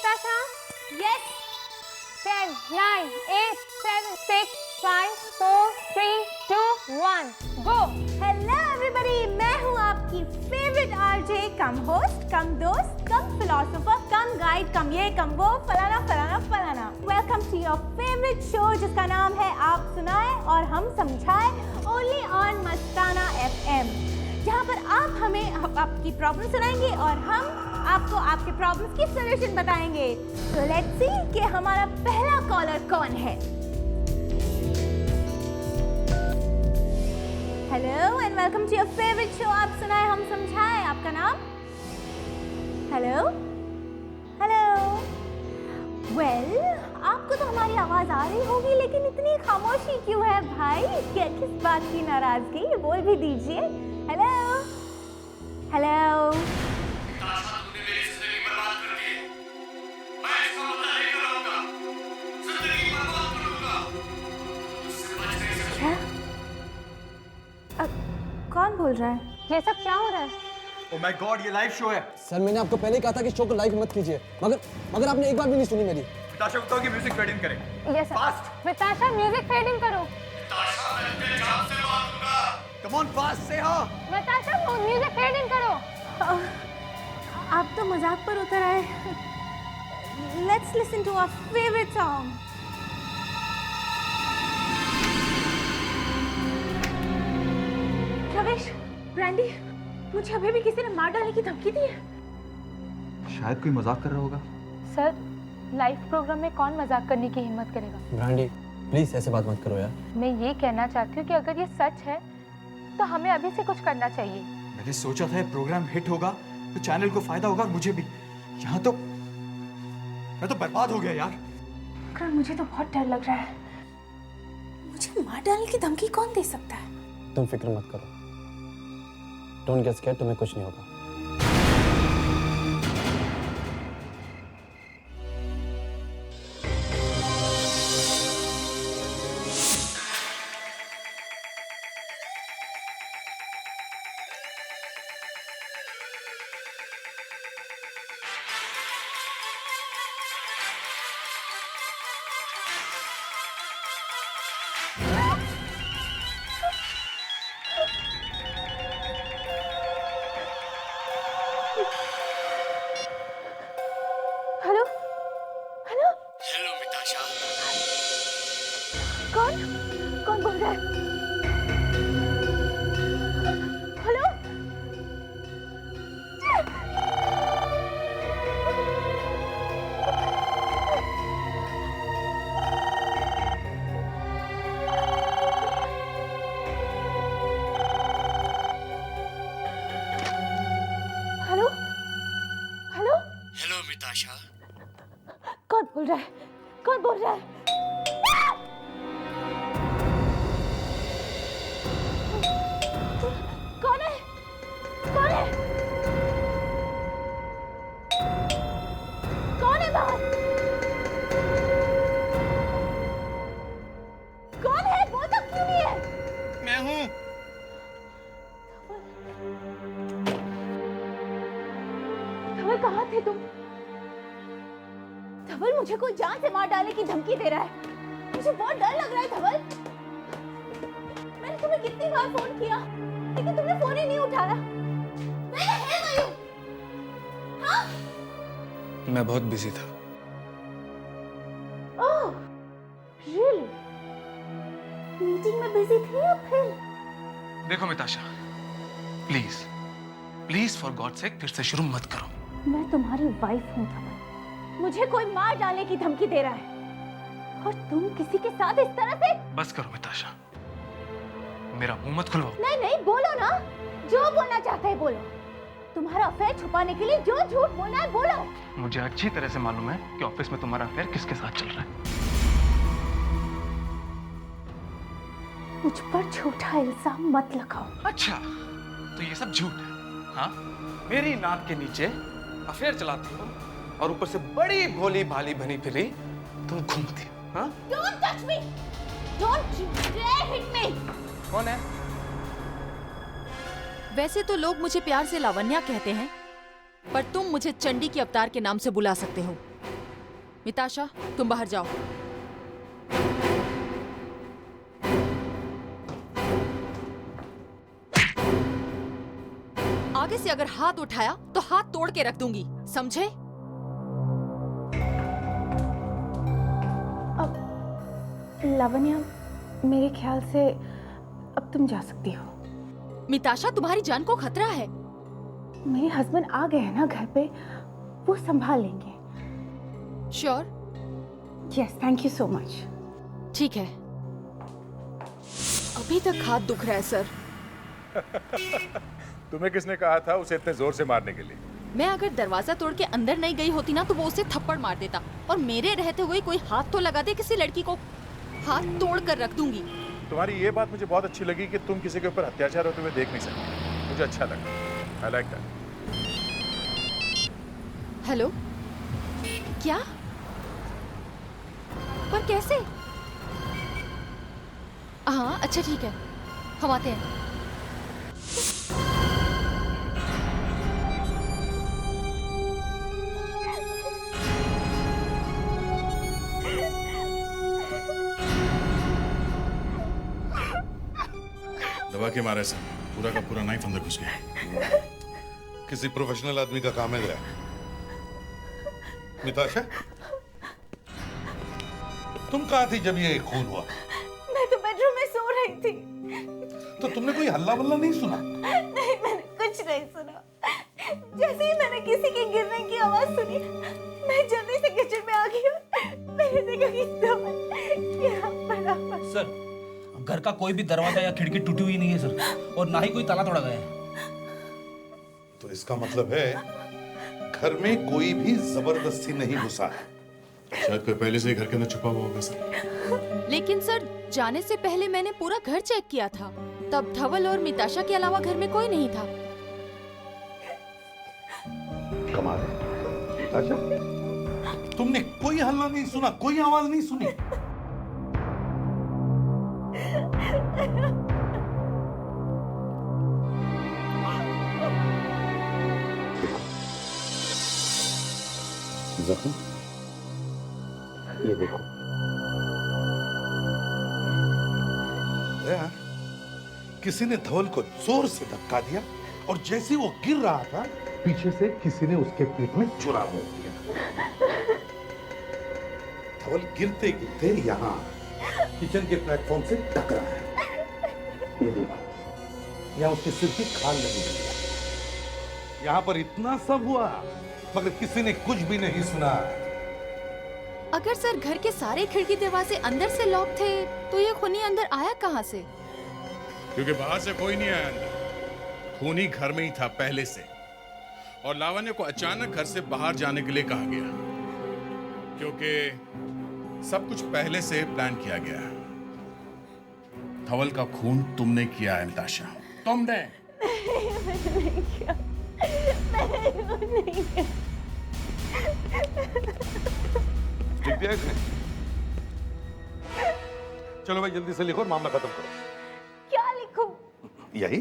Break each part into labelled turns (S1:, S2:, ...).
S1: Natasha? Yes. 10, 9, 8, 7, 6, 5, 4, 3, 2, 1. Go.
S2: Hello everybody, मैं हूँ आपकी फेवरेट आरजे, कम होस्ट, कम दोस्त, कम फिलोसोफर, कम गाइड, कम ये कम वो, फलाना फलाना फलाना। Welcome to your favourite show जिसका नाम है आप सुनाए और हम समझाए, ओनली ऑन मस्ताना FM, जहाँ पर आप हमें आपकी प्रॉब्लम सुनाएंगे और हम आपको आपके प्रॉब्लम्स की सॉल्यूशन बताएंगे। तो लेट्स सी कि हमारा पहला कॉलर कौन है। Hello and welcome to your favourite show आप सुनाए हम समझाए। आपका नाम? Hello hello. वेल, आपको तो हमारी आवाज आ रही होगी, लेकिन इतनी खामोशी क्यों है भाई? किस बात की नाराजगी? बोल भी दीजिए। Hello hello.
S3: तूने मेरी जिंदगी बर्बाद कर दी। मैं इसका बदला लेकर आऊंगा। जिंदगी बर्बाद करूंगा। उससे बच नहीं सकती।
S2: कौन बोल रहा है?
S1: ये सब क्या हो रहा है?
S3: ओह माय गॉड, ये लाइव शो है।
S4: सर मैंने आपको पहले ही कहा था कि शो को लाइव मत कीजिए, मगर आपने एक बार भी नहीं सुनी मेरी।
S3: ताशा को कहो कि म्यूजिक फेड इन करे।
S1: Yes sir.
S3: Fast.
S1: Natasha, music fade in करो.
S3: ताशा, मैं तेरे जान से मारूंगा। कम ऑन फास्ट से हाँ।
S1: Natasha, music fade in करो.
S2: आप तो मजाक पर उतर आए। Let's listen to our favourite song. Ravesh, Brandy, मुझे अभी भी किसी ने मार डालने की धमकी दी है।
S3: शायद कोई मजाक कर रहा होगा।
S1: सर, लाइव प्रोग्राम में कौन मजाक करने की हिम्मत करेगा?
S4: ब्रांडी, प्लीज ऐसे बात मत करो यार।
S1: मैं ये कहना चाहती हूँ कि अगर ये सच है तो हमें अभी से कुछ करना चाहिए।
S3: मैंने सोचा था प्रोग्राम हिट होगा तो चैनल को फायदा होगा और मुझे भी। यहाँ तो मैं तो बर्बाद हो गया यार।
S2: करण, मुझे तो बहुत डर लग रहा है। मुझे मार डालने की धमकी कौन दे सकता है?
S4: तुम फिक्र मत करो, डोंट गेट स्कैर्ड, तुम्हें कुछ नहीं होगा।
S2: Hello hello.
S3: हेलो मिताशा।
S2: कौन कौन बोल रहा है? हेलो। Hello hello.
S3: हेलो मिताशा।
S2: कौन बोल रहा है? कौन बोल रहा है? कौन है? कौन है? कौन है बाहर? कौन है? बोलता क्यों नहीं है?
S3: मैं हूँ।
S2: धवल, कहाँ थे तुम? धवल, मुझे कोई जान से मार डालने की धमकी दे रहा है। मुझे बहुत डर लग रहा है धवल। मैंने तुम्हें कितनी बार फोन किया, लेकिन तुमने फोन ही नहीं उठाया। मैंने है मयू। हाँ?
S3: मैं बहुत बिजी था।
S2: Oh, really? मीटिंग में बिजी थे या फिर?
S3: देखो Mitasha, please please for God sake फिर से शुरू मत करो।
S2: मैं तुम्हारी वाइफ हूँ धवल। मुझे कोई मार डालने की धमकी दे रहा है और तुम किसी के साथ इस तरह से?
S3: बस करो मिताशा, मेरा मुंह मत खुलवाओ।
S2: नहीं नहीं, बोलो ना, जो बोलना चाहते है बोलो। तुम्हारा अफेयर छुपाने के लिए जो झूठ बोलना है बोलो।
S3: मुझे अच्छी तरह से मालूम है कि ऑफिस में तुम्हारा अफेयर किसके साथ चल रहा है।
S2: मुझ पर झूठा इल्जाम मत लगाओ।
S3: अच्छा, तो ये सब झूठ है? हाँ, मेरी नाक के नीचे अफेयर चलाती हो और ऊपर से बड़ी भोली भाली बनी फिरी तुम घूमती हो। हाँ?
S2: Don't touch me! Don't you dare hit me!
S3: कौन है?
S5: वैसे तो लोग मुझे प्यार से लावण्या कहते हैं, पर तुम मुझे चंडी के अवतार के नाम से बुला सकते हो। मिताशा, तुम बाहर जाओ। आगे से अगर हाथ उठाया तो हाथ तोड़ के रख दूंगी, समझे?
S2: लावण्या, मेरे ख्याल से अब तुम जा सकती हो।
S5: मिताशा, तुम्हारी जान को खतरा है।
S2: मेरे हस्बैंड आ गए हैं ना घर पे, वो संभाल लेंगे।
S5: Sure?
S2: Yes, thank you so much.
S5: ठीक है। अभी तक हाथ दुख रहा है सर।
S6: तुम्हें किसने कहा था उसे इतने जोर से मारने के लिए?
S5: मैं अगर दरवाजा तोड़ के अंदर नहीं गई होती ना तो वो उसे थप्पड़ मार देता, और मेरे रहते हुए कोई हाथ तो लगा दे किसी लड़की को, हाथ तोड़ कर रख दूंगी।
S6: तुम्हारी ये बात मुझे बहुत अच्छी लगी कि तुम किसी के ऊपर अत्याचार होते हुए देख नहीं सकते। मुझे अच्छा लगा। I like that.
S5: हेलो? क्या? पर कैसे? हाँ, अच्छा ठीक है, हम आते हैं।
S7: दबा के मारे सर, पूरा का पूरा नाइफ अंदर घुस गया।
S8: किसी प्रोफेशनल आदमी का काम है जरा। मिताशा, तुम कहाँ थी जब ये खून हुआ?
S2: मैं तो बेडरूम में सो रही थी।
S8: तो तुमने कोई हल्ला बल्ला नहीं सुना?
S2: नहीं, मैंने कुछ नहीं सुना। जैसे ही मैंने किसी के गिरने की आवाज सुनी, मैं जल्दी से किचन में आ गई। मैंने देखा कि धवल यहाँ पड़ा हुआ।
S9: सर, घर का कोई भी दरवाजा या खिड़की टूटी हुई नहीं है सर, और ना ही कोई ताला तोड़ा गया है।
S8: तो इसका मतलब है घर में कोई भी जबरदस्ती नहीं घुसा है।
S7: शायद कोई पहले से ही घर के अंदर छुपा हुआ होगा सर।
S5: लेकिन सर, जाने से पहले मैंने पूरा घर चेक किया था, तब धवल और मिताशा के अलावा घर में कोई नहीं था।
S8: कमाल है। मिताशा, तुमने कोई हल्ला नहीं सुना, कोई आवाज नहीं सुनी? जख्म ये देखो। यार, किसी ने धवल को जोर से धक्का दिया और जैसे वो गिर रहा था, पीछे से किसी ने उसके पेट में छुरा मार दिया। धवल गिरते गिरते यहाँ किचन के प्लेटफॉर्म से टकरा है। ये देखो, यहाँ उसके सिर की खाल लगी हुई है। यहाँ पर इतना सब हुआ मगर किसी ने कुछ भी नहीं सुना।
S5: अगर सर घर के सारे खिड़की दरवाजे अंदर से लॉक थे तो ये खूनी अंदर आया कहाँ से?
S7: क्योंकि बाहर से कोई नहीं आया अंदर। खूनी घर में ही था पहले से, और लावण्य को अचानक घर से बाहर जाने के लिए कहा गया, क्योंकि सब कुछ पहले से प्लान किया गया। धवल का खून तुमने किया है मिताशा, तुमने।
S2: नहीं किया। मैंने नहीं किया।
S8: लिख दिया इसने? चलो भाई जल्दी से लिखो और मामला खत्म करो।
S2: क्या लिखूं?
S8: यही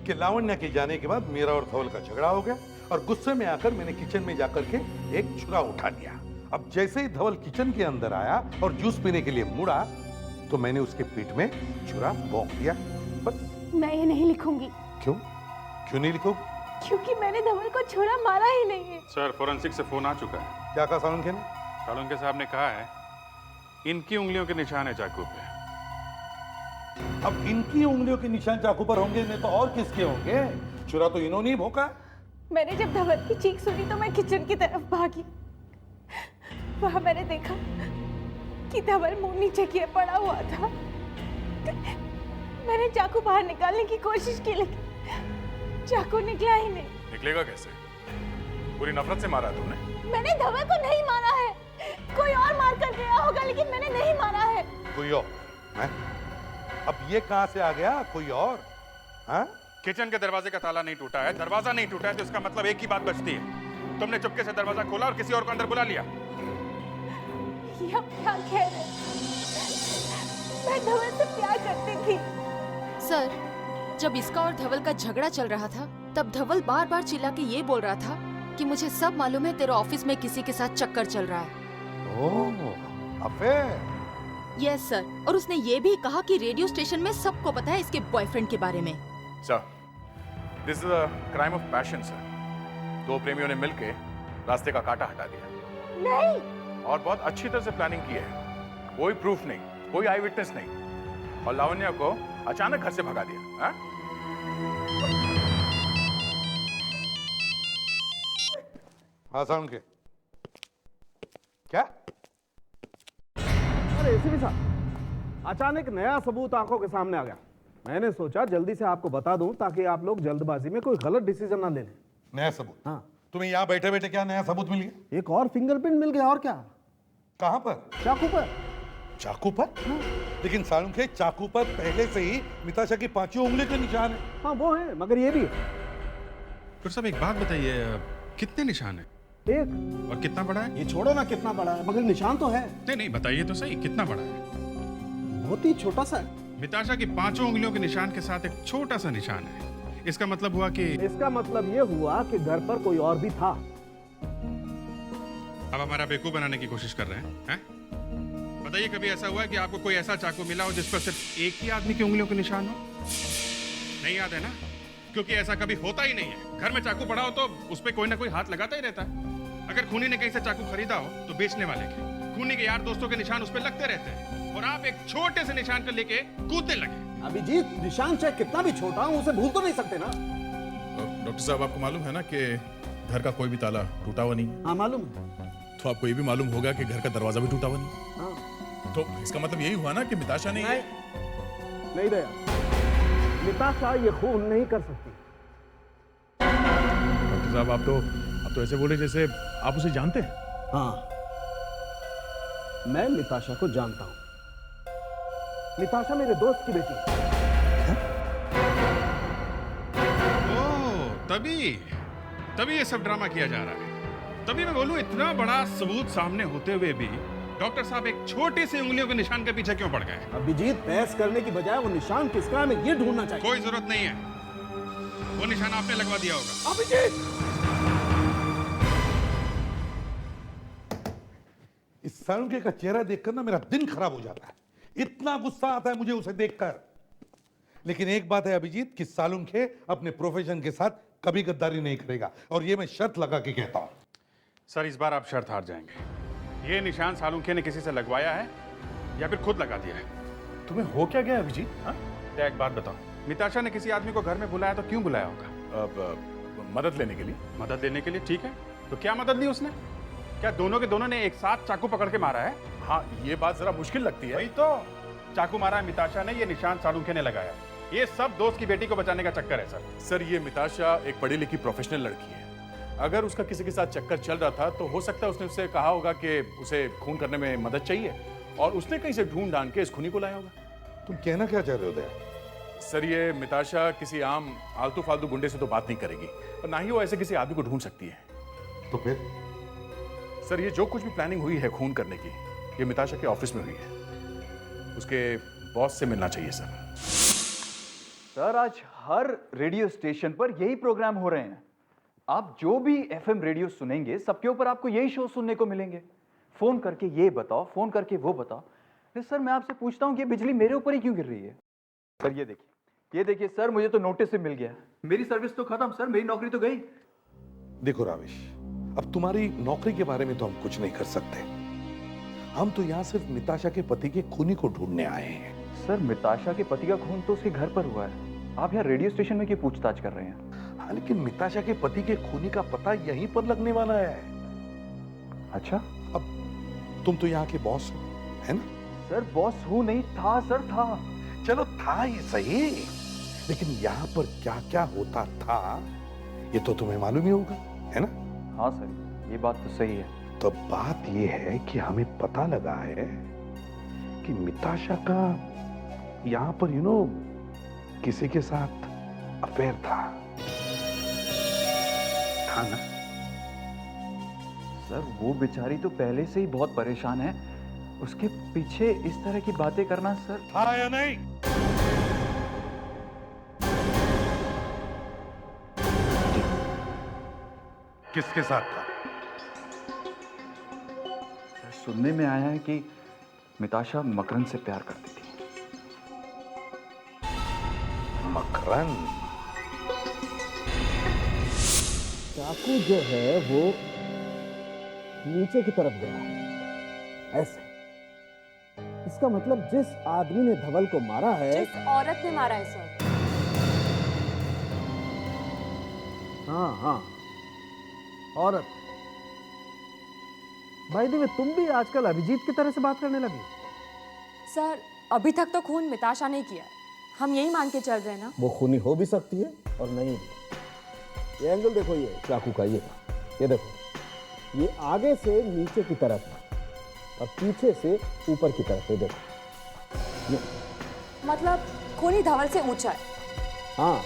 S8: कि लावण्य के जाने के बाद मेरा और धवल का झगड़ा हो गया और गुस्से में आकर मैंने किचन में जाकर के एक छुरा उठा लिया। अब जैसे ही धवल किचन के अंदर आया और जूस पीने के लिए मुड़ा तो मैंने उसके पीठ में छुरा भोंक दिया। बस।
S2: मैं ये नहीं लिखूंगी।
S8: क्यों? क्यों नहीं लिखोगे?
S2: क्योंकि मैंने धवल को छुरा मारा ही नहीं है।
S6: सर, फोरेंसिक से फोन आ चुका है।
S8: क्या कहा सालुंके ने?
S6: सालुंके साहब ने कहा है इनकी उंगलियों के निशान है चाकू पे।
S8: अब इनकी उंगलियों के निशान चाकू पर होंगे नहीं तो और किसके होंगे? छुरा तो इन्होंने ही भोंका।
S2: मैंने जब धवल की चीख सुनी तो मैं किचन की तरफ भागी। वहां मैंने देखा कि धवल मुंह नीचे किए पड़ा हुआ था। मैंने चाकू बाहर निकालने की कोशिश की लेकिन चाकू निकला ही नहीं।
S6: निकलेगा कैसे? पूरी नफरत से मारा तुमने।
S2: मैंने धवल को नहीं मारा है, कोई और मार कर गया होगा लेकिन मैंने नहीं मारा है।
S8: कोई और? हैं? अब ये कहां से आ गया कोई और? हाँ?
S6: किचन के दरवाजे का ताला नहीं टूटा है, दरवाजा नहीं टूटा है, तो इसका मतलब एक ही बात बचती है, तुमने चुपके से दरवाजा खोला और किसी और को अंदर बुला लिया।
S2: ये आप क्या कह रहे हैं? मैं धवल से प्यार करती थी।
S5: सर, जब इसका और धवल का झगड़ा चल रहा था तब धवल बार बार चिल्ला के ये बोल रहा था कि मुझे सब मालूम है तेरे ऑफिस में किसी के साथ चक्कर चल रहा है।
S8: ओह, अफेयर।
S5: यस सर, और उसने ये भी कहा कि रेडियो स्टेशन में सबको पता है इसके बॉयफ्रेंड के बारे में।
S6: Sir, this is a crime of passion sir. दो प्रेमियों ने मिलकर रास्ते का कांटा हटा दिया।
S2: नहीं।
S6: और बहुत अच्छी तरह से प्लानिंग की है। कोई प्रूफ नहीं, कोई आई विटनेस नहीं, और लावण्या को अचानक घर से भगा दिया। हाँ?
S8: हाँ साउंड के क्या?
S10: अरे एसीपी साहब, अचानक नया सबूत आंखों के सामने आ गया। मैंने सोचा जल्दी से आपको बता दूं ताकि आप लोग जल्दबाजी में कोई गलत डिसीजन ना ले लें।
S8: नया सबूत?
S10: हाँ।
S8: तुम्हें यहाँ बैठे बैठे क्या नया सबूत मिल गया?
S10: एक और फिंगरप्रिंट मिल गया। और क्या?
S8: कहाँ पर?
S10: चाकू पर।
S8: चाकू पर? हाँ। लेकिन सालू के चाकू पर पहले से ही मिताशा की 5 उंगली के निशान है।
S10: हाँ वो है, मगर ये भी है।
S7: डॉक्टर साहब एक बात बताइए, कितने निशान है?
S10: एक।
S7: और कितना बड़ा है?
S10: ये छोड़ो ना कितना बड़ा है, मगर निशान तो है।
S7: नहीं बताइए तो सही, कितना बड़ा है?
S10: बहुत ही छोटा सा है।
S7: मिताशा की 5 उंगलियों के निशान के साथ एक छोटा सा निशान है। इसका मतलब हुआ कि
S10: ये हुआ कि घर पर कोई और भी था।
S7: अब हमारा बेवकूफ बनाने की कोशिश कर रहे हैं? बताइए, कभी ऐसा हुआ है कि आपको कोई ऐसा चाकू मिला हो जिस पर सिर्फ एक ही आदमी की उंगलियों के निशान हो? नहीं याद है ना? क्योंकि ऐसा कभी होता ही नहीं है। घर में चाकू पड़ा हो तो उस पर कोई ना कोई हाथ लगाता ही रहता है। अगर खूनी ने कहीं से चाकू खरीदा हो तो बेचने वाले के, खूनी के यार दोस्तों के निशान उस पर लगते रहते हैं, और आप एक छोटे से निशान को लेके कूदने लगे।
S10: अभिजीत, निशान चाहे कितना भी छोटा हो उसे भूल तो नहीं सकते ना।
S7: डॉक्टर साहब, आपको मालूम है ना कि घर का कोई भी ताला टूटा हुआ नहीं?
S10: हाँ मालूम है।
S7: तो आपको ये भी मालूम होगा कि घर का दरवाजा भी टूटा हुआ नहीं।
S10: हाँ।
S7: तो इसका मतलब यही हुआ ना कि मिताशा ने
S10: नहीं दया, मिताशा ये खून नहीं कर सकती।
S7: डॉक्टर साहब, आप तो ऐसे बोले जैसे आप उसे जानते हैं।
S10: हाँ, मैं मिताशा को जानता हूं। मिताशा मेरे दोस्त की बेटी है।
S7: तभी ये सब ड्रामा किया जा रहा है। तभी मैं बोलूं, इतना बड़ा सबूत सामने होते हुए भी डॉक्टर साहब एक छोटी सी उंगलियों के निशान के पीछे क्यों पड़ गए?
S10: अभिजीत, बहस करने की बजाय वो निशान किसका है हमें ये ढूंढना चाहिए।
S7: कोई जरूरत नहीं है, वो निशान आपने लगवा दिया होगा।
S10: अभिजीत,
S8: इस सालुंके का चेहरा देखकर ना मेरा दिन खराब हो जाता है। इतना गुस्सा आता है मुझे उसे देखकर। लेकिन एक बात है अभिजीत, कि सालुंके अपने प्रोफेशन के साथ कभी गद्दारी नहीं करेगा, और ये मैं शर्त लगा के कहता हूं।
S6: सर, इस बार आप शर्त हार जाएंगे। ये निशान सालुंखे ने किसी से लगवाया है या फिर खुद लगा दिया है?
S11: तुम्हें हो क्या गया अभिजीत?
S6: क्या एक बात बताओ, मिताशा ने किसी आदमी को घर में बुलाया तो क्यों बुलाया होगा? अब मदद लेने के लिए। मदद लेने के लिए, ठीक है। तो क्या मदद ली उसने? क्या दोनों के दोनों ने एक साथ चाकू पकड़ के मारा है? हाँ, ये बात जरा मुश्किल लगती है। वही तो, चाकू मारा है मिताशा ने, ये निशान सालुंखे ने लगाया। ये सब दोस्त की बेटी को बचाने का चक्कर है सर। ये मिताशा एक पढ़ी लिखी प्रोफेशनल लड़की है। अगर उसका किसी के साथ चक्कर चल रहा था तो हो सकता है उसने उससे कहा होगा कि उसे खून करने में मदद चाहिए, और उसने कहीं से ढूंढ ढांड के इस खूनी को लाया होगा।
S8: तुम कहना क्या चाह रहे हो दया?
S6: सर, ये मिताशा किसी आम आलतू फालतू गुंडे से तो बात नहीं करेगी, और ना ही वो ऐसे किसी आदमी को ढूंढ सकती है।
S8: तो फिर?
S6: सर, ये जो कुछ भी प्लानिंग हुई है खून करने की, ये मिताशा के ऑफिस में हुई है। उसके बॉस से मिलना चाहिए सर।
S11: सर, आज हर रेडियो स्टेशन पर यही प्रोग्राम हो रहे हैं। आप जो भी एफएम रेडियो सुनेंगे, सबके ऊपर आपको यही शो सुनने को मिलेंगे। फोन करके ये बताओ, फोन करके वो बताओ। सर, मैं आपसे पूछता हूँ कि बिजली मेरे ऊपर ही क्यों गिर रही है? सर, ये देखिए सर, मुझे तो नोटिस से मिल गया। मेरी सर्विस तो खत्म सर, मेरी नौकरी तो गई।
S8: देखो राविश, अब तुम्हारी नौकरी के बारे में तो हम कुछ नहीं कर सकते। हम तो यहाँ सिर्फ मिताशा के पति के खूनी को ढूंढने आए हैं।
S11: सर, मिताशा के पति का खून तो उसके घर पर हुआ है। आप यहाँ रेडियो स्टेशन में क्यों पूछताछ कर रहे हैं?
S8: हाँ, लेकिन मिताशा के पति के खूनी का पता यहीं पर लगने वाला है।
S11: अच्छा,
S8: अब तुम तो यहाँ के बॉस हो, है ना?
S11: सर, बॉस हूँ नहीं, था सर, था।
S8: चलो था ही सही, लेकिन यहाँ पर क्या क्या होता था ये तो तुम्हें मालूम ही होगा, है ना?
S11: हाँ सर, ये बात तो सही है।
S8: तो बात ये है कि हमें पता लगा है कि मिताशा का यहाँ पर किसी के साथ अफेयर था ना?
S11: सर, वो बेचारी तो पहले से ही बहुत परेशान है। उसके पीछे इस तरह की बातें करना सर।
S8: था या नहीं? किसके साथ था?
S11: सुनने में आया है कि मिताशा मकरंद से प्यार करती थी।
S8: मकरंद?
S10: चाकू जो है वो नीचे की तरफ गया है, ऐसे। इसका मतलब जिस आदमी ने धवल को मारा है,
S1: जिस औरत ने मारा है सर।
S10: हाँ हाँ, औरत। भाई देवे, तुम भी आजकल अभिजीत की तरह से बात करने लगी।
S1: सर अभी तक तो खून मिताशा ने किया है, हम यही मान के चल रहे हैं ना।
S10: वो खूनी हो भी सकती है और नहीं भी। ये एंगल देखो, ये चाकू का, ये देखो, ये आगे से नीचे की तरफ है और पीछे से ऊपर की तरफ है, देखो ये।
S1: मतलब खूनी धवल से ऊंचा है।
S10: हाँ,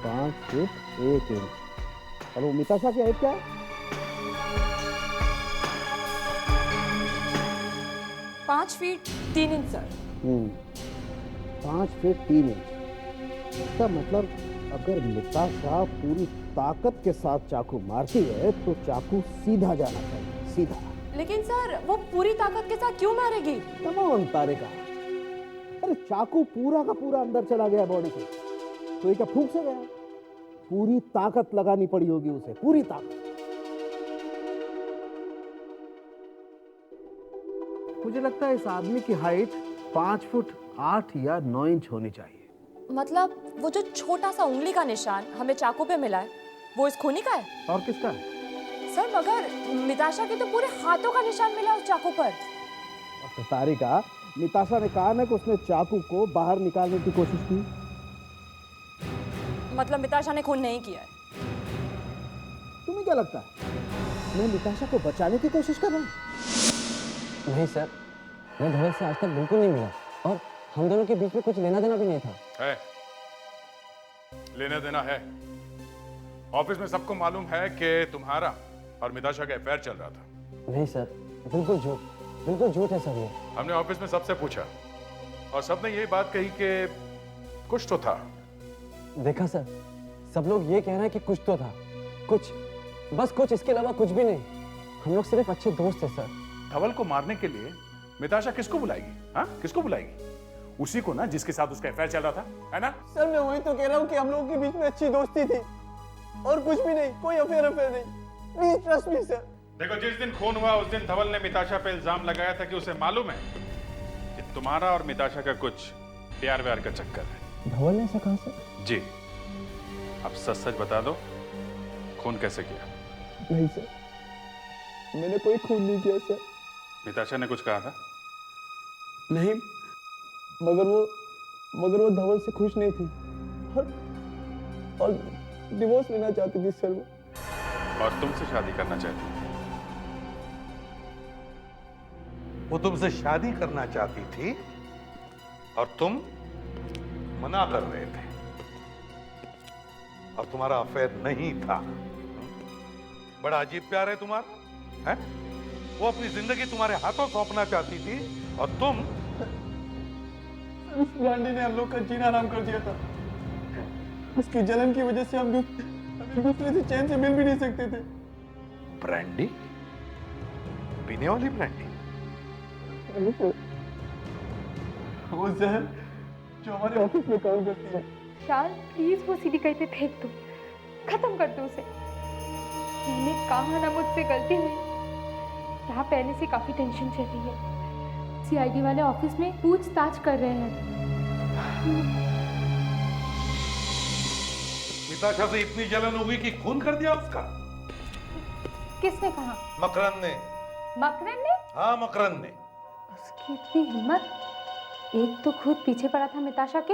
S10: पाँच फुट 1 इंच। और वो मिताशा की हाइट क्या है?
S1: 5 feet 3 inch sir.
S10: 5 feet 3 inch. इसका मतलब अगर मिताशा पूरी ताकत के साथ चाकू मारती है तो चाकू सीधा जाना चाहिए, सीधा।
S1: लेकिन सर वो पूरी ताकत के साथ क्यों मारेगी?
S10: तमाम तारे का। अरे चाकू पूरा का पूरा अंदर चला गया बॉडी के, तो ये क्या फूंक से गया? पूरी ताकत लगानी पड़ी होगी उसे, पूरी ताकत। मुझे लगता है इस आदमी की हाइट 5 फुट 8 या 9 इंच होनी चाहिए।
S1: मतलब वो जो छोटा सा उंगली का निशान हमें चाकू पे मिला है, वो इस खूनी का है?
S10: और किसका है?
S1: सर मगर मिताशा के तो पूरे हाथों का निशान मिला उस चाकू पर।
S10: तो तारिका, मिताशा ने कहा ना कि उसने चाकू को बाहर निकालने की कोशिश की।
S1: मतलब मिताशा ने खून नहीं किया है।
S10: तुम्हें क्या लगता है मैं मिताशा को बचाने की कोशिश कर रहा हूँ?
S4: नहीं सर, मैं धवल से आज तक बिल्कुल नहीं मिला और हम दोनों के बीच में कुछ लेना देना भी नहीं था।
S6: है, लेना देना है। ऑफिस में सबको मालूम है कि तुम्हारा और मिताशा का अफेयर चल रहा था।
S4: नहीं सर, बिल्कुल झूठ है सर ये।
S6: हमने ऑफिस में सबसे पूछा और सबने यही बात कही कि कुछ तो था।
S4: देखा सर, सब लोग ये कह रहे हैं कि कुछ तो था, कुछ, बस कुछ, इसके अलावा कुछ भी नहीं। हम लोग सिर्फ अच्छे दोस्त हैं सर।
S6: धवल को मारने के लिए मिताशा किसको बुलाएगी? हाँ, किसको बुलाएगी? उसी को ना जिसके साथ उसका अफेयर चल रहा था, है ना?
S4: सर मैं वही तो कह रहा हूँ कि हम लोगों के बीच में अच्छी दोस्ती थी और कुछ भी नहीं, कोई अफेयर नहीं। Please trust me sir.
S6: देखो, जिस दिन खून हुआ उस दिन धवल ने मिताशा पे इल्जाम लगाया था कि उसे मालूम है कि तुम्हारा और मिताशा का कुछ प्यार व्यार का चक्कर है।
S4: धवल ने ऐसा कहा सर?
S6: जी, अब सच सच बता दो, खून कैसे किया?
S4: नहीं सर, मैंने कोई खून नहीं किया सर।
S6: मिताशा ने कुछ कहा था?
S4: नहीं, मगर वो धवल से खुश नहीं थी और डिवोर्स लेना चाहती थी सर वो।
S6: और तुमसे शादी करना चाहती थी?
S8: वो तुमसे शादी करना चाहती थी और तुम मना कर रहे थे और तुम्हारा अफेयर नहीं था। बड़ा अजीब प्यार है तुम्हारा, है? वो अपनी जिंदगी तुम्हारे हाथों सौंपना चाहती थी और तुम।
S4: उस ब्रांडी ने हम लोग का जीना आराम कर दिया था। उसकी जलन की वजह से हम दूसरे से चैन से मिल भी नहीं सकते थे।
S8: ब्रांडी? पीने वाली ब्रांडी?
S4: वो जहर जो हमारे ऑफिस में काम करती है।
S12: शाल प्लीज वो सीधी कहते फेंक दो, खत्म कर दो उसे। मैंने कहा ना मुझसे गलती हुई। यहाँ पहले से काफी टेंशन चल रही है। सीआईडी वाले ऑफिस में पूछताछ कर रहे हैं।
S8: मिताशा से इतनी जलन होगी कि खून कर दिया उसका?
S12: किसने कहा?
S8: मकरंद ने।
S12: मकरंद ने?
S8: हाँ, मकरंद ने।
S12: उसकी इतनी हिम्मत! एक तो खुद पीछे पड़ा था मिताशा के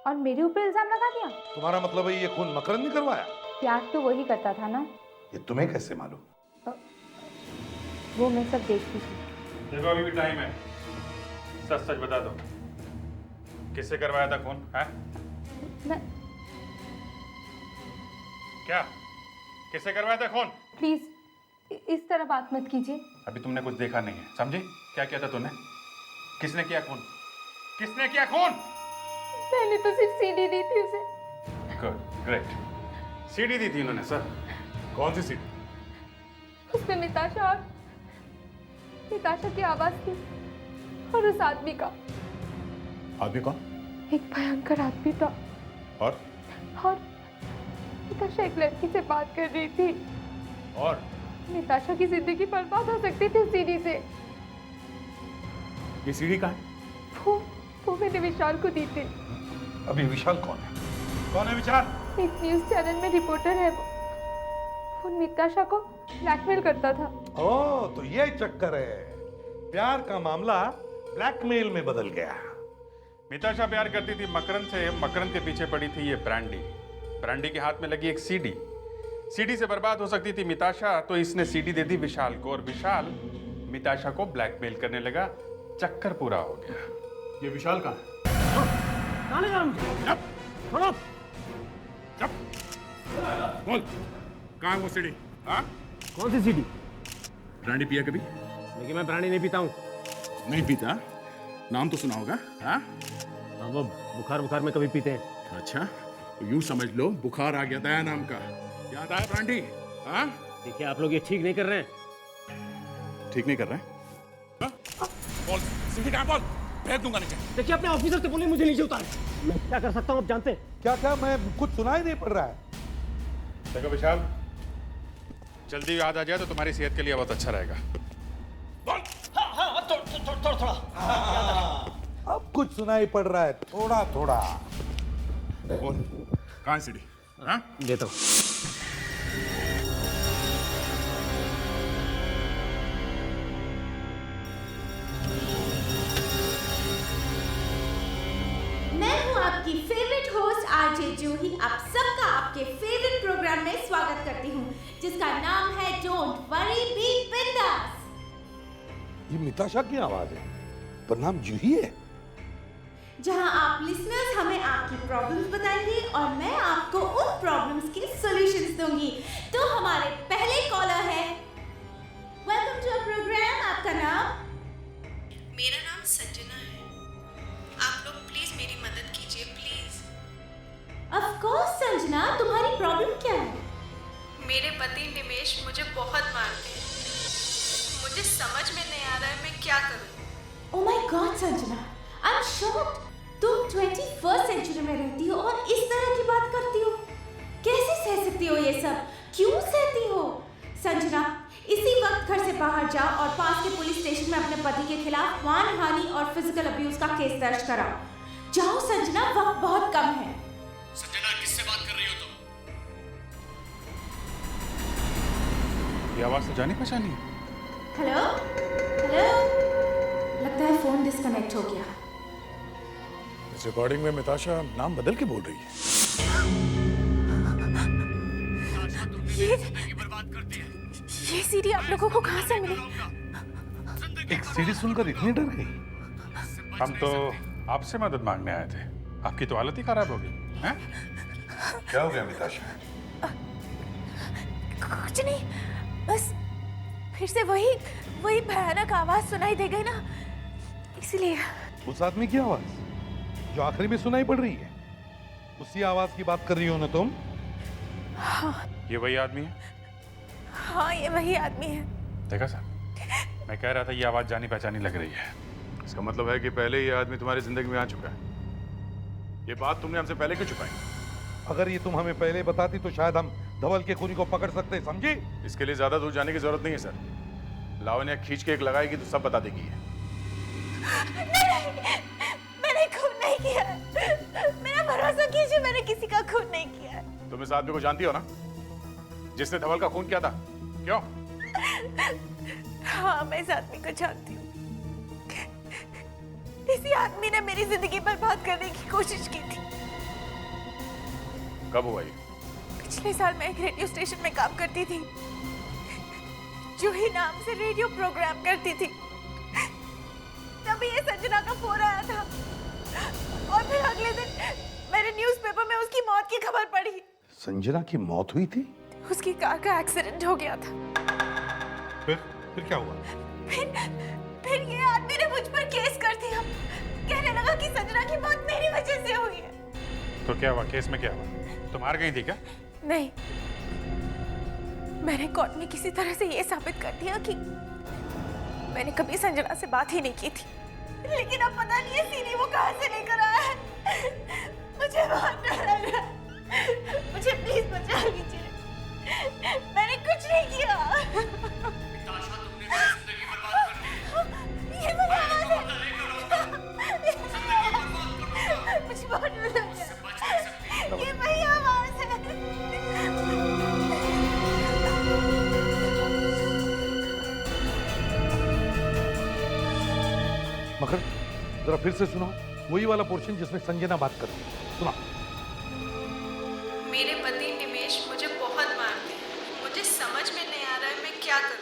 S12: और मेरे ऊपर इल्जाम लगा दिया।
S8: तुम्हारा मतलब है ये खून मकरंद ने करवाया?
S12: प्यार तो वही करता था ना।
S8: ये तुम्हें कैसे मालूम?
S12: वो मैं सब देखती थी।
S6: देखो, अभी भी टाइम है, सच सच बता दो, किससे करवाया था खून? है क्या, किससे करवाया था खून?
S12: प्लीज इस तरह बात मत कीजिए।
S6: अभी तुमने कुछ देखा नहीं है, समझी? क्या किया था तूने? किसने किया खून? किसने किया खून?
S12: मैंने तो सिर्फ सीडी दी थी उसे।
S6: Good, great. सीडी दी थी उन्होंने सर? कौन सी सीडी?
S12: उसमें निताशा की आवाज थी और उस आदमी का।
S6: आदमी कौन?
S12: एक भयंकर आदमी था।
S6: और
S12: निताशा एक लड़की से बात कर रही थी
S6: और
S12: निताशा की जिंदगी बर्बाद हो सकती थी सीडी से।
S6: ये सीडी कहाँ है?
S12: वो मैंने विशाल को दी थी।
S8: अभी विशाल कौन है? कौन है विशाल?
S12: एक न्यूज चैनल में रिपोर्टर है वो निताशा को ब्लैकमेल करता था।
S8: ओ, तो ये चक्कर है। प्यार का मामला ब्लैकमेल में बदल गया।
S6: निताशा प्यार करती थी मकरंद से, मकरंद के पीछे पड़ी थी ये ब्रांडी के हाथ में लगी एक सीडी से बर्बाद हो सकती थी मिताशा, तो इसने सीडी दे दी विशाल को और विशाल मिताशा को ब्लैकमेल करने लगा। चक्कर पूरा हो गया। ये विशाल कहाँ है? बोल, कहाँ है वो सीडी? हाँ?
S10: कौन सी सीडी?
S6: ब्रांडी पिया कभी?
S10: लेकिन मैं ब्रांडी नहीं पीता हूँ।
S6: नहीं पीता? नाम तो सुना होगा? हाँ?
S10: वो बुखार में कभी पीते हैं।
S6: अच्छा, तो यूं समझ लो बुखार आ गया दया नाम का। याद आया ब्रांडी? हाँ?
S10: देखिए आप लोग ये ठीक नहीं कर रहे हैं।
S6: ठीक नहीं कर रहे हैं? बोल, सीधी कहाँ? बोल, फेंक दूंगा नीचे।
S10: देखिए अपने ऑफिसर से बोलिए मुझे नीचे उतारें। मैं क्या कर सकता हूँ आप जानते हैं?
S8: क्या मैं कुछ सुनाई नहीं पड़ रहा है।
S6: देखो विशाल, जल्दी याद आ जाए तो तुम्हारी सेहत के लिए बहुत अच्छा रहेगा। बोल।
S9: हाँ, थोड़ा।
S8: अब कुछ सुनाई पड़ रहा है, थोड़ा।
S6: बोल, कहाँ है सीडी? हाँ?
S10: देता हूँ।
S2: मैं हूँ आपकी फेवरेट होस्ट आरजे जूही। आप सबका आपके फेवरेट प्रोग्राम में स्वागत करती हूँ, जिसका नाम है डोंट वरी बी बिंदास।
S8: ये मिताशा की आवाज है, पर नाम जूही है।
S2: जहां आप लिसनर्स हमें आपकी प्रॉब्लम्स बताएंगे और मैं आपको उन प्रॉब्लम्स के सॉल्यूशंस दूंगी। तो हमारे पहले कॉलर है। Welcome to our programme. आपका नाम?
S13: मेरा नाम संजना है। आप लोग प्लीज मेरी मदद कीजिए, प्लीज।
S2: ऑफ कोर्स संजना, तुम्हारी प्रॉब्लम क्या है?
S13: मेरे पति निमेश मुझे बहुत मारते हैं। मुझे समझ में नहीं आ रहा है मैं क्या करूं।
S2: Oh my God Sanjana, I am shocked. तुम 21st सेंचुरी में रहती हो और इस तरह की बात करती हो। कैसे सह सकती हो ये सब? क्यों सहती हो? संजना, इसी वक्त घर से बाहर जाओ और पास के पुलिस स्टेशन में अपने पति के खिलाफ मानहानि और फिजिकल अब्यूज का केस दर्ज कराओ। जाओ संजना, वक्त बहुत कम है।
S3: संजना, किससे बात कर रही हो तुम?
S6: ये आवाज तो जानी पहचानी है।
S2: हेलो? लगता है फोन डिस्कनेक्ट हो गया।
S3: इस रिकॉर्डिंग में मिताशा नाम बदल के बोल रही है।
S2: ये सीडी आप लोगों को कहाँ से मिली?
S8: एक सीडी सुनकर इतनी डर गई।
S6: हम तो आपसे मदद मांगने आए थे, आपकी तो हालत ही खराब हो गई। हैं?
S8: क्या हो गया मिताशा?
S2: कुछ नहीं, बस फिर से वही भयानक आवाज सुनाई दे गई ना, इसलिए।
S8: उस आदमी की आवाज जो आखिरी में सुनाई पड़ रही है, उसी आवाज की बात कर रही हो ना तुम?
S2: हाँ।
S6: ये वही आदमी है?
S2: हाँ, ये वही आदमी है।
S6: देखा सर, मैं कह रहा था ये आवाज जानी पहचानी लग रही है। इसका मतलब है कि पहले ये आदमी तुम्हारी जिंदगी में आ चुका है। ये बात तुमने हमसे पहले क्यों छुपाई?
S8: अगर ये तुम हमें पहले बताती तो शायद हम धवल के खूनी को पकड़ सकते, समझी?
S6: इसके लिए ज्यादा दूर जाने की जरूरत नहीं है सर। लावण्या खींच के एक लगाएगी तो सब बता देगी।
S2: नहीं, मैंने खून नहीं किया। मेरा भरोसा कीजिए, मैंने किसी का खून नहीं किया।
S6: तुम इस आदमी को जानती हो ना, जिसने धवल का खून किया था? क्यों?
S2: हाँ, मैं इस आदमी को जानती हूँ। इसी आदमी ने मेरी जिंदगी बर्बाद करने की कोशिश की थी।
S6: कब हुआ ये?
S2: पिछले साल मैं एक रेडियो स्टेशन में काम करती थी, जूही नाम से रेडियो प्रोग्राम करती थी। तभी ये संजना का फोन आया था और फिर अगले दिन मेरे न्यूज़पेपर में उसकी मौत की खबर पड़ी।
S8: संजना की मौत हुई थी?
S2: उसकी कार का एक्सीडेंट हो गया था।
S8: फिर क्या हुआ?
S2: फिर ये आदमी ने मुझ पर केस कर दिया। कहने लगा कि संजना की मौत मेरी वजह से हुई है।
S6: तो क्या हुआ? केस में क्या हुआ? तुम हार गई थी क्या?
S2: नहीं, मैंने कोर्ट में किसी तरह से ये साबित कर दिया कि मैंने कभी संजना से बात ही नहीं की थी। लेकिन अब पता नहीं है सीधी वो कहां से लेकर आया है। मुझे बहुत डर लग रहा है। मुझे प्लीज बचा लीजिए। मैंने कुछ नहीं किया।
S3: निताशा, तुमने मेरी जिंदगी बर्बाद कर दी।
S2: ये मेरी आवाज है।
S3: जिंदगी बर्बाद कर दूंगा।
S2: मुझे बहुत डर लग रहा
S3: इससे बच नहीं सकती।
S2: है। ये वही आवाज है।
S8: मगर जरा फिर से सुनाओ, वही वाला पोर्शन जिसमें संजना बात करती है। सुना।
S13: मेरे पति निमेश मुझे बहुत मारते हैं। मुझे समझ में नहीं आ रहा है मैं क्या करूं।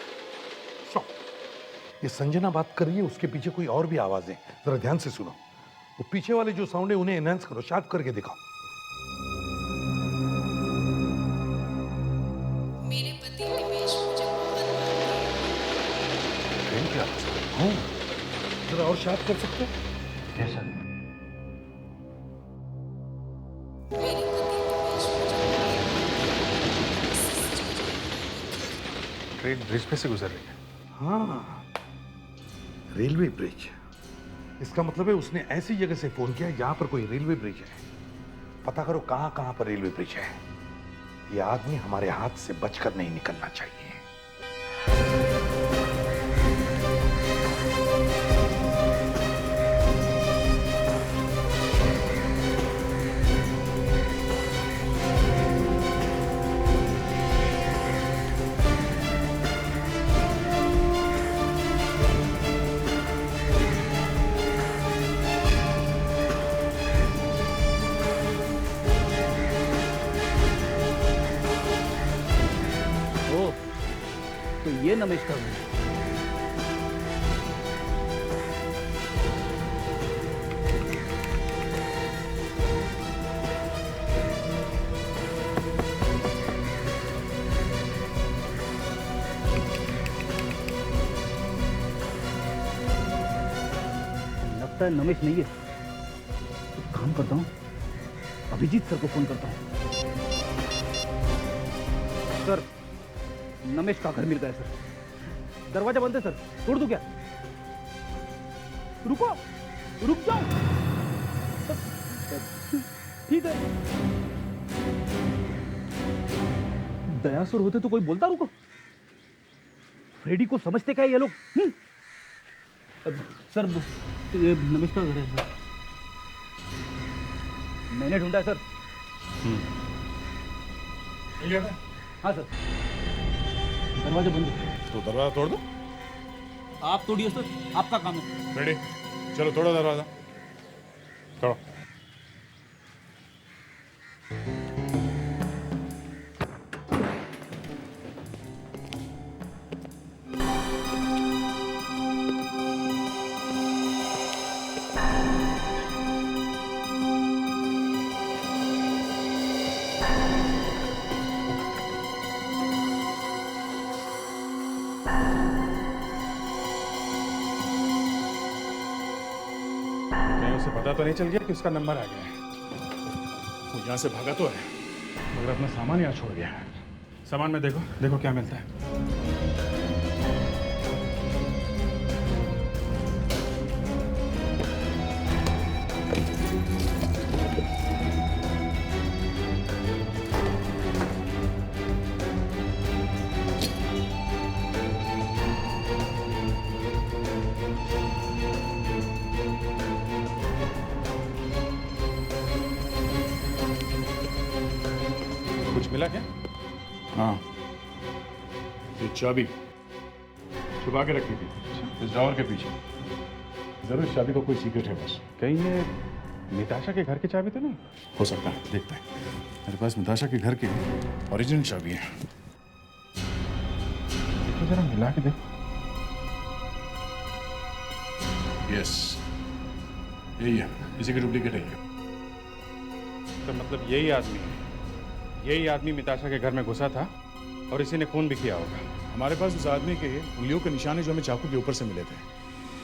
S8: ये संजना बात कर रही है, उसके पीछे कोई और भी आवाजें। जरा ध्यान से सुनो। वो पीछे वाले जो साउंड है उन्हें एनहांस करो, शार्प करके दिखाओ।
S13: मेरे पति निमेश मुझे बहुत मारते हैं।
S8: ट्रेन की आवाज। हाँ, जरा और शार्प कर सकते हो?
S9: कैसा?
S13: मेरे पति निमेश मुझे
S6: ट्रेन ब्रिज पे से गुजर रही है।
S8: हाँ, रेलवे ब्रिज। इसका मतलब है उसने ऐसी जगह से फोन किया जहां पर कोई रेलवे ब्रिज है। पता करो कहां कहां पर रेलवे ब्रिज है। यह आदमी हमारे हाथ से बचकर नहीं निकलना चाहिए।
S9: तो ये नमेश का है। लगता है नमेश नहीं है। एक काम करता हूँ, अभिजीत सर को फोन करता हूँ। सर, नमेश का घर मिल गया सर। दरवाजा बंद है सर, तोड़ दूं क्या? रुको, रुक जाओ। ठीक है। दयासुर होते तो कोई बोलता रुको। फ्रेडी को समझते क्या ये लोग? सर, ये नमेश का घर है सर। मैंने ढूंढा है सर। हाँ सर। दरवाजा बंद है।
S6: तो दरवाजा तोड़ दो।
S9: आप तोड़िए सर, आपका काम है।
S6: रेडी, चलो तोड़ो दरवाजा। तोड़ो। उसे पता तो नहीं चल गया कि उसका नंबर आ गया है। वो यहाँ से भागा तो है, मगर अपना सामान यहाँ छोड़ गया है। सामान में देखो, देखो क्या मिलता है। कुछ मिला क्या? हाँ, ये चाबी छुपा के रखी थी इस ड्रॉवर के पीछे। जरूर इस चाबी का कोई सीक्रेट है बस। कहीं ये निताशा के घर की चाबी तो नहीं हो सकता है? देखते हैं। मेरे पास निताशा के घर की ओरिजिनल चाबी है। देखो जरा मिला के देखो। यस, यही है, इसी की डुप्लीकेट है ये। तो मतलब यही आदमी है, यही आदमी निताशा के घर में घुसा था और इसी ने खून भी किया होगा। हमारे पास उस आदमी के उंगलियों के निशान है जो हमें चाकू के ऊपर से मिले थे।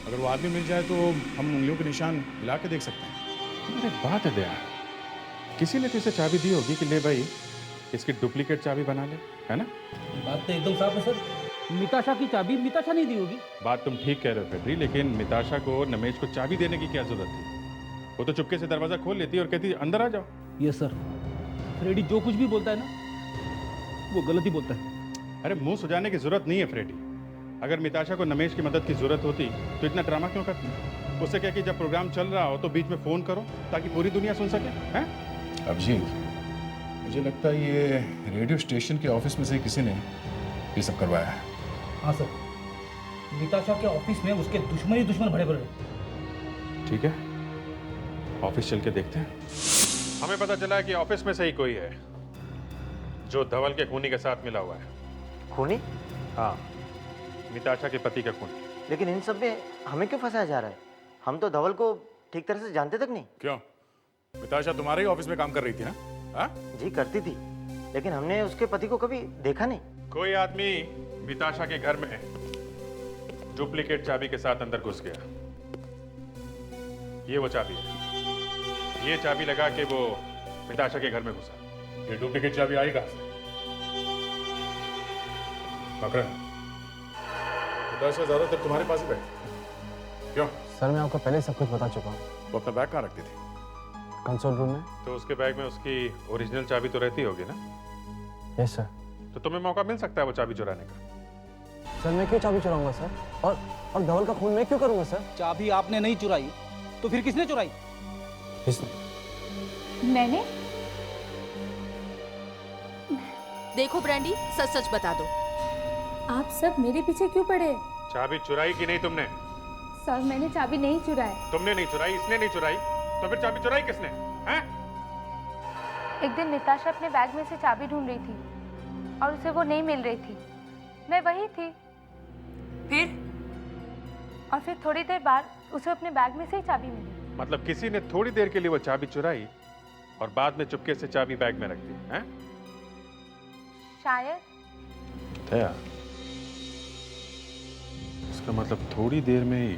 S6: अगर वो आदमी मिल जाए तो हम उंगलियों के निशान मिला के देख सकते हैं।
S7: अरे बात है दया, किसी ने तो इसे चाबी दी होगी कि ले भाई इसकी डुप्लीकेट चाबी बना ले, है ना?
S9: बात तो एकदम साफ है सर। मिताशा की चाबी मिताशा नहीं दी होगी।
S7: बात तुम ठीक कह रहे हो फेडरी, लेकिन मिताशा को नमेश को चाबी देने की क्या जरूरत थी? वो तो चुपके से दरवाजा खोल लेती और कहती अंदर आ जाओ।
S9: Yes sir. फ्रेडी जो कुछ भी बोलता है ना वो गलत ही बोलता है।
S7: अरे मुंह सुजाने की जरूरत नहीं है फ्रेडी। अगर मिताशा को नमेश की मदद की जरूरत होती तो इतना ड्रामा क्यों करती? उससे क्या कि जब प्रोग्राम चल रहा हो तो बीच में फोन करो ताकि पूरी दुनिया सुन सके, हैं?
S6: अभिजीत, मुझे लगता है ये रेडियो स्टेशन के ऑफिस में से किसी ने ये सब करवाया है।
S9: हाँ सर, मिताशा के ऑफिस में उसके दुश्मन ही दुश्मन भरे पड़े।
S7: ठीक है, ऑफिस चल के देखते हैं। हमें पता चला है कि ऑफिस में से ही कोई है जो धवल के खूनी के साथ मिला हुआ है।
S14: खूनी?
S7: हाँ, मिताशा के पति का खूनी।
S14: लेकिन इन सब में हमें क्यों फंसाया जा रहा है? हम तो धवल को ठीक तरह से जानते तक नहीं।
S6: क्यों? मिताशा तुम्हारे ही ऑफिस में काम कर रही थी ना? हाँ?
S14: जी करती थी, लेकिन हमने उसके पति को कभी देखा नहीं।
S7: कोई आदमी मिताशा के घर में डुप्लीकेट चाबी के साथ अंदर घुस गया। ये वो चाबी है। ये चाबी लगा के वो मिताशा के घर में घुसा। ये डुप्लीकेट चाबी आई कहां से? मकरन, मिताशा ज्यादातर तुम्हारे पास ही बैठी। क्यों?
S4: सर मैं आपको पहले सब कुछ बता चुका हूँ।
S6: वो अपना बैग कहाँ रखती थी?
S4: कंसोल रूम में।
S7: तो उसके बैग में उसकी ओरिजिनल चाबी तो रहती होगी ना?
S4: Yes sir.
S7: तो तुम्हें मौका मिल सकता है वो चाबी चुराने का।
S4: सर मैं क्यों चाबी चुराऊंगा सर? और धवल का खून मैं क्यों करूंगा सर?
S9: चाबी आपने नहीं चुराई तो फिर किसने चुराई?
S4: किसने?
S12: मैंने।
S5: देखो ब्रांडी, सच सच बता दो।
S12: आप सब मेरे पीछे क्यों पड़े?
S7: चाबी चुराई कि नहीं तुमने?
S12: सर मैंने चाबी नहीं चुराई।
S7: तुमने नहीं चुराई, इसने नहीं चुराई, तो फिर चाबी चुराई किसने? हैं?
S12: एक दिन मिताशा अपने बैग में से चाबी ढूंढ रही थी और उसे वो नहीं मिल रही थी। मैं वही थी।
S5: फिर?
S12: और फिर थोड़ी देर बाद उसे अपने बैग में से ही चाबी मिली।
S7: मतलब किसी ने थोड़ी देर के लिए वो चाबी चुराई और बाद में चुपके से चाबी बैग में रख दी, हैं?
S12: शायद।
S7: दया, इसका मतलब थोड़ी देर में ही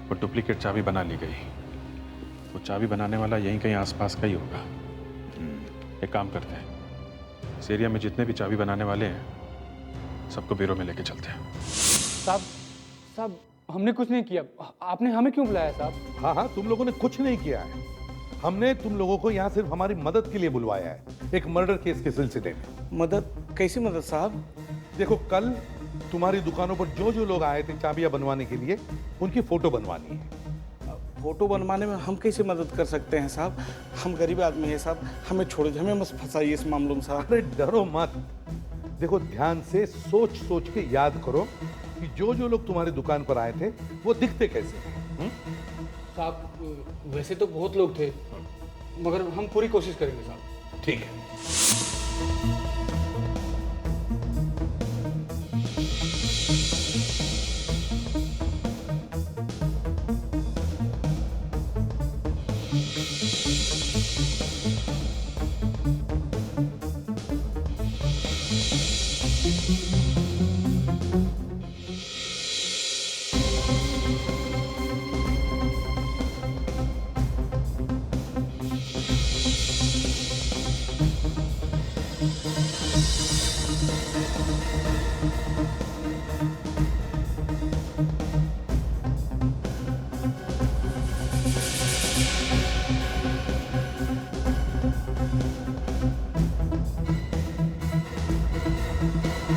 S7: वो डुप्लीकेट चाबी बना ली गई। वो चाबी बनाने वाला यहीं कहीं आसपास का ही होगा। एक काम करते हैं, इस एरिया में जितने भी चाबी बनाने वाले हैं सबको ब्यूरो में लेके चलते हैं।
S15: साहब हमने कुछ नहीं किया। आपने हमें क्यों बुलाया साहब?
S8: हाँ हाँ, तुम लोगों ने कुछ नहीं किया है। हमने तुम लोगों को यहाँ सिर्फ हमारी मदद के लिए बुलवाया है, एक मर्डर केस के सिलसिले में।
S15: मदद? कैसी मदद साहब?
S8: देखो, कल तुम्हारी दुकानों पर जो जो लोग आए थे चाबियां बनवाने के लिए, उनकी फोटो बनवानी है।
S15: फोटो बनवाने में हम कैसे मदद कर सकते हैं साहब? हम गरीब आदमी हैं साहब, हमें छोड़ दीजिए, हमें मत फंसाइए इस मामलों में साहब।
S8: अरे डरो मत। देखो, ध्यान से सोच सोच के याद करो कि जो जो लोग तुम्हारी दुकान पर आए थे वो दिखते कैसे हैं।
S15: साहब वैसे तो बहुत लोग थे, मगर हम पूरी कोशिश करेंगे साहब।
S8: ठीक है।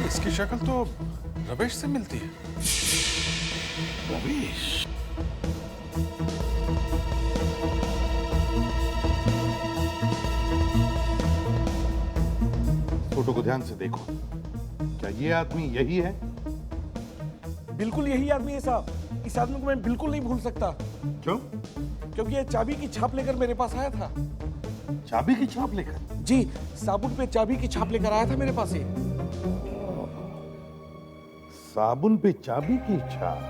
S6: इसकी शक्ल तो रमेश से मिलती है। रमेश?
S8: फोटो को ध्यान से देखो। क्या ये आदमी यही है?
S15: बिल्कुल यही आदमी है साहब। इस आदमी को मैं बिल्कुल नहीं भूल सकता।
S8: क्यों?
S15: क्योंकि ये चाबी की छाप लेकर मेरे पास आया था।
S8: चाबी की छाप लेकर?
S15: जी, साबुन पे चाबी की छाप लेकर आया था मेरे पास ये।
S8: साबुन पे चाबी की छाप?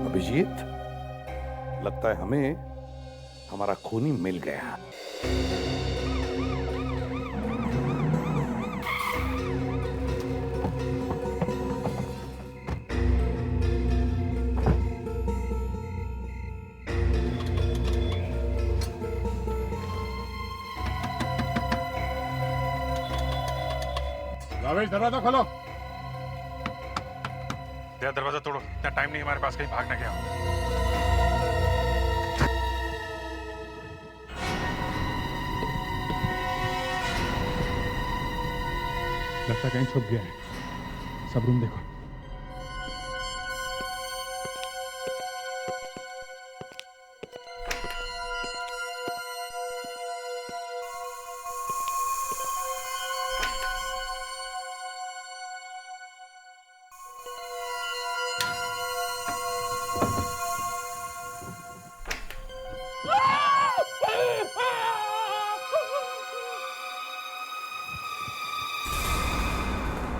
S8: अभिजीत, लगता है हमें हमारा खूनी मिल गया।
S6: रावेश दरवाजा खोलो। दरवाजा तोड़ो, इतना टाइम नहीं हमारे पास, कहीं भाग ना गया हो। लगता कहीं छुप गया है। सब रूम देखो।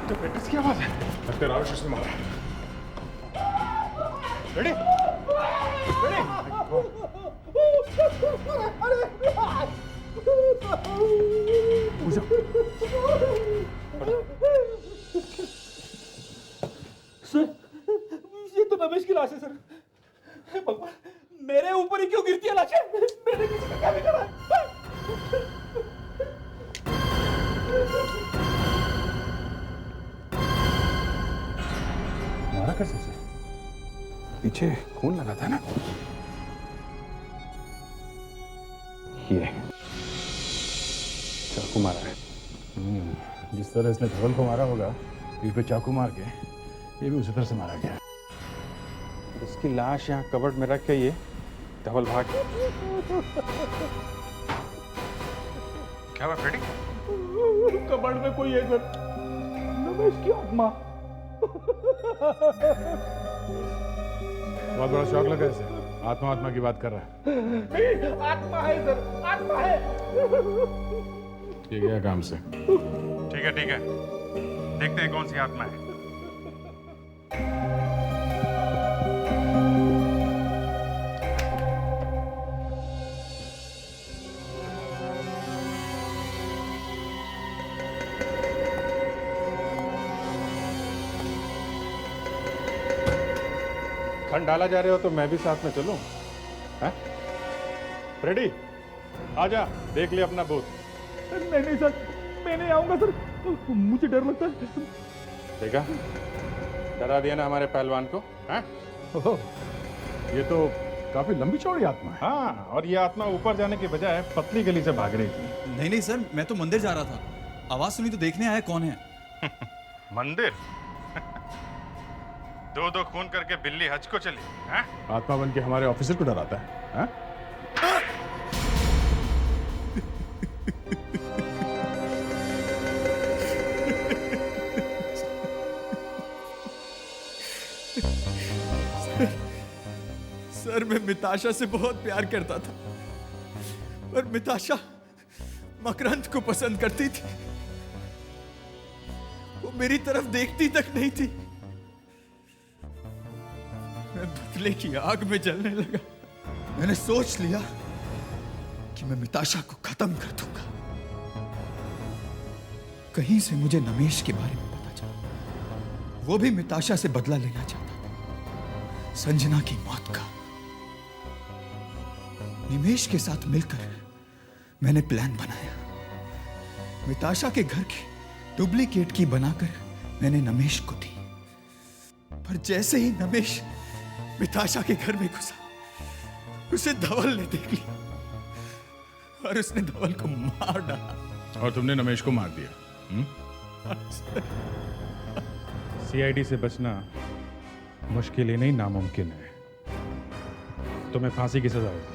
S6: तो पेटिस की आवाज है। लगता है रावेश उसने मारा। रेडी? रेडी?
S15: सर, ये तो रमेश की लाश है सर। हे भगवान, मेरे ऊपर ही क्यों गिरती है लाशें? मैंने किसी का क्या बिगाड़ा है?
S6: मारा कैसे सर? पीछे खून लगा था ना? ये चाकू मारा है। जिस तरह इसने धवल को मारा होगा, पीठ पे चाकू मार के, ये भी उसी तरह से मारा गया है। इसकी लाश यहाँ कबर्ड में रख के ये धवल भाग। क्या हुआ फ्रेडी?
S15: कबर्ड में कोई है सर। रमेश की आत्मा।
S6: बहुत बड़ा शौक लगा इसे। आत्मा की बात कर रहा है।
S15: नहीं, आत्मा है सर, आत्मा है।
S6: ये गया काम से। ठीक है देखते हैं कौन सी आत्मा है। खंड डाला जा रहे हो तो मैं भी साथ में चलूं? हैं? रेडी? आजा, देख ले अपना बूथ।
S15: नहीं सर, मैं नहीं आऊंगा सर, मुझे डर लगता है।
S6: देखा? डरा दिया ना हमारे पहलवान को, हैं? ये तो काफी लंबी चौड़ी आत्मा है। हाँ, और ये आत्मा ऊपर जाने की बजाय पतली गली से भाग रही थी।
S16: नहीं सर, मैं तो मंदिर जा रहा था। आवाज सुनी तो देखने आया कौन है।
S6: मंदिर? दो खून करके बिल्ली हज को चली, हैं? आत्मा बन के हमारे ऑफिसर को डराता है, हैं?
S16: सर, मैं मिताशा से बहुत प्यार करता था, पर मिताशा मकरंद को पसंद करती थी। वो मेरी तरफ देखती तक नहीं थी। मैं बदले की आग में जलने लगा। मैंने सोच लिया कि मैं मिताशा को खत्म कर दूंगा। कहीं से मुझे नमेश के बारे में पता चला। वो भी मिताशा से बदला लेना चाहता था, संजना की मौत का। निमेश के साथ मिलकर मैंने प्लान बनाया। मिताशा के घर की डुप्लीकेट की बनाकर मैंने नमेश को दी। पर जैसे ही नमेश मिताशा के घर में घुसा, उसे धवल ने देख लिया और उसने धवल को मार डाला।
S6: और तुमने नमेश को मार दिया? सीआईडी से बचना मुश्किल ही नहीं, नामुमकिन है। तुम्हें फांसी की सजा होगी।